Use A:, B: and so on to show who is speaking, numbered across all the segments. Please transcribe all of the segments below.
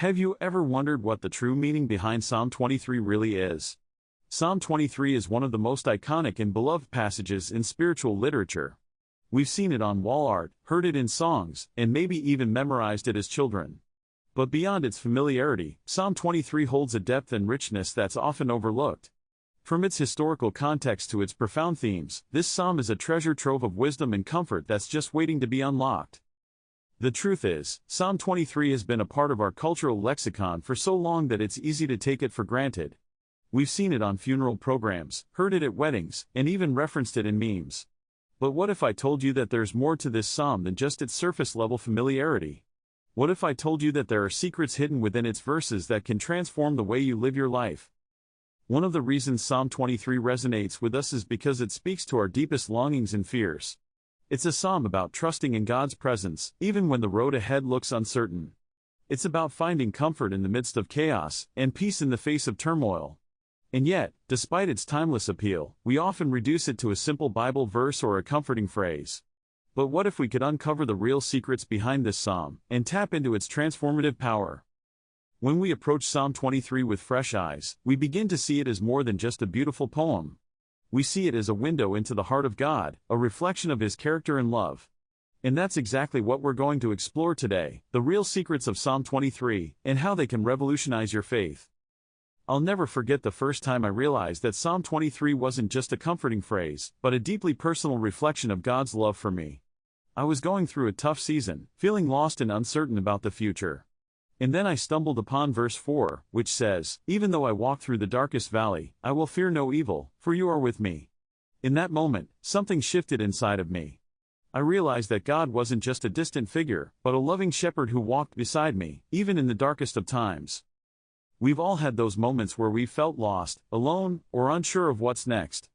A: Have you ever wondered what the true meaning behind Psalm 23 really is? Psalm 23 is one of the most iconic and beloved passages in spiritual literature. We've seen it on wall art, heard it in songs, and maybe even memorized it as children. But beyond its familiarity, Psalm 23 holds a depth and richness that's often overlooked. From its historical context to its profound themes, this psalm is a treasure trove of wisdom and comfort that's just waiting to be unlocked. The truth is, Psalm 23 has been a part of our cultural lexicon for so long that it's easy to take it for granted. We've seen it on funeral programs, heard it at weddings, and even referenced it in memes. But what if I told you that there's more to this psalm than just its surface-level familiarity? What if I told you that there are secrets hidden within its verses that can transform the way you live your life? One of the reasons Psalm 23 resonates with us is because it speaks to our deepest longings and fears. It's a psalm about trusting in God's presence, even when the road ahead looks uncertain. It's about finding comfort in the midst of chaos, and peace in the face of turmoil. And yet, despite its timeless appeal, we often reduce it to a simple Bible verse or a comforting phrase. But what if we could uncover the real secrets behind this psalm, and tap into its transformative power? When we approach Psalm 23 with fresh eyes, we begin to see it as more than just a beautiful poem. We see it as a window into the heart of God, a reflection of His character and love. And that's exactly what we're going to explore today, the real secrets of Psalm 23, and how they can revolutionize your faith. I'll never forget the first time I realized that Psalm 23 wasn't just a comforting phrase, but a deeply personal reflection of God's love for me. I was going through a tough season, feeling lost and uncertain about the future. And then I stumbled upon verse 4, which says, "Even though I walk through the darkest valley, I will fear no evil, for you are with me." In that moment, something shifted inside of me. I realized that God wasn't just a distant figure, but a loving shepherd who walked beside me, even in the darkest of times. We've all had those moments where we felt lost, alone, or unsure of what's next.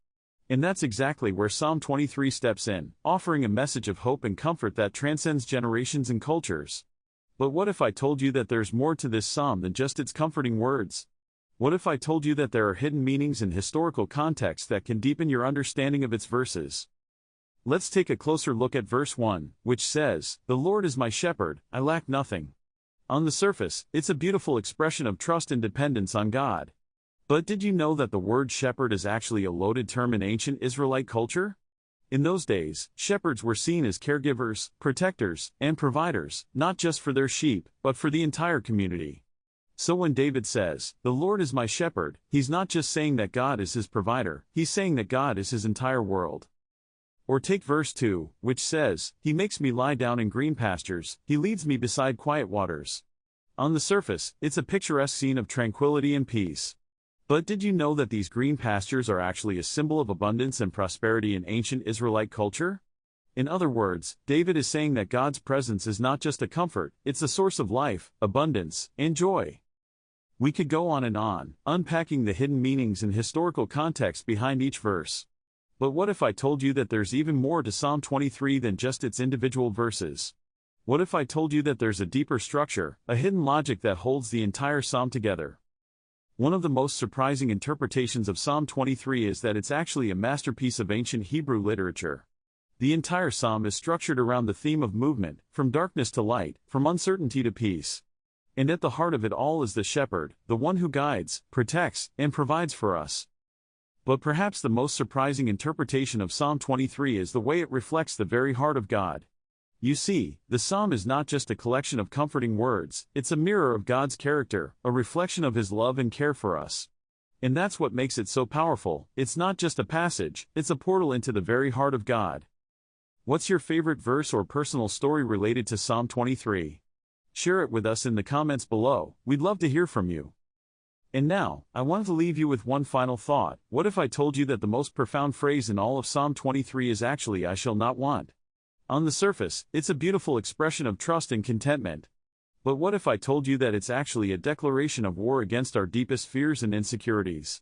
A: And that's exactly where Psalm 23 steps in, offering a message of hope and comfort that transcends generations and cultures. But what if I told you that there's more to this psalm than just its comforting words? What if I told you that there are hidden meanings and historical context that can deepen your understanding of its verses? Let's take a closer look at verse 1, which says, "The Lord is my shepherd, I lack nothing." On the surface, it's a beautiful expression of trust and dependence on God. But did you know that the word shepherd is actually a loaded term in ancient Israelite culture? In those days, shepherds were seen as caregivers, protectors, and providers, not just for their sheep, but for the entire community. So when David says, "The Lord is my shepherd," he's not just saying that God is his provider, he's saying that God is his entire world. Or take verse 2, which says, "He makes me lie down in green pastures, he leads me beside quiet waters." On the surface, it's a picturesque scene of tranquility and peace. But did you know that these green pastures are actually a symbol of abundance and prosperity in ancient Israelite culture? In other words, David is saying that God's presence is not just a comfort, it's a source of life, abundance, and joy. We could go on, unpacking the hidden meanings and historical context behind each verse. But what if I told you that there's even more to Psalm 23 than just its individual verses? What if I told you that there's a deeper structure, a hidden logic that holds the entire psalm together? One of the most surprising interpretations of Psalm 23 is that it's actually a masterpiece of ancient Hebrew literature. The entire psalm is structured around the theme of movement, from darkness to light, from uncertainty to peace. And at the heart of it all is the shepherd, the one who guides, protects, and provides for us. But perhaps the most surprising interpretation of Psalm 23 is the way it reflects the very heart of God. You see, the psalm is not just a collection of comforting words, it's a mirror of God's character, a reflection of His love and care for us. And that's what makes it so powerful. It's not just a passage, it's a portal into the very heart of God. What's your favorite verse or personal story related to Psalm 23? Share it with us in the comments below, we'd love to hear from you. And now, I want to leave you with one final thought. What if I told you that the most profound phrase in all of Psalm 23 is actually "I shall not want"? On the surface, it's a beautiful expression of trust and contentment. But what if I told you that it's actually a declaration of war against our deepest fears and insecurities?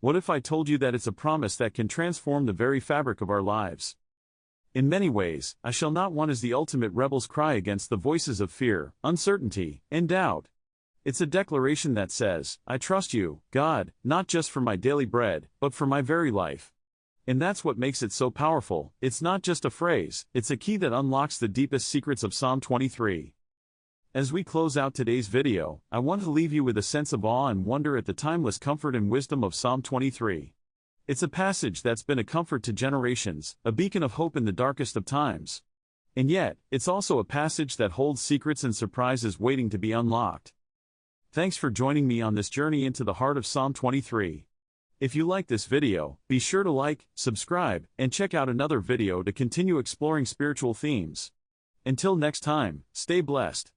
A: What if I told you that it's a promise that can transform the very fabric of our lives? In many ways, "I shall not want" is the ultimate rebel's cry against the voices of fear, uncertainty, and doubt. It's a declaration that says, "I trust you, God, not just for my daily bread, but for my very life." And that's what makes it so powerful. It's not just a phrase, it's a key that unlocks the deepest secrets of Psalm 23. As we close out today's video, I want to leave you with a sense of awe and wonder at the timeless comfort and wisdom of Psalm 23. It's a passage that's been a comfort to generations, a beacon of hope in the darkest of times. And yet, it's also a passage that holds secrets and surprises waiting to be unlocked. Thanks for joining me on this journey into the heart of Psalm 23. If you like this video, be sure to like, subscribe, and check out another video to continue exploring spiritual themes. Until next time, stay blessed.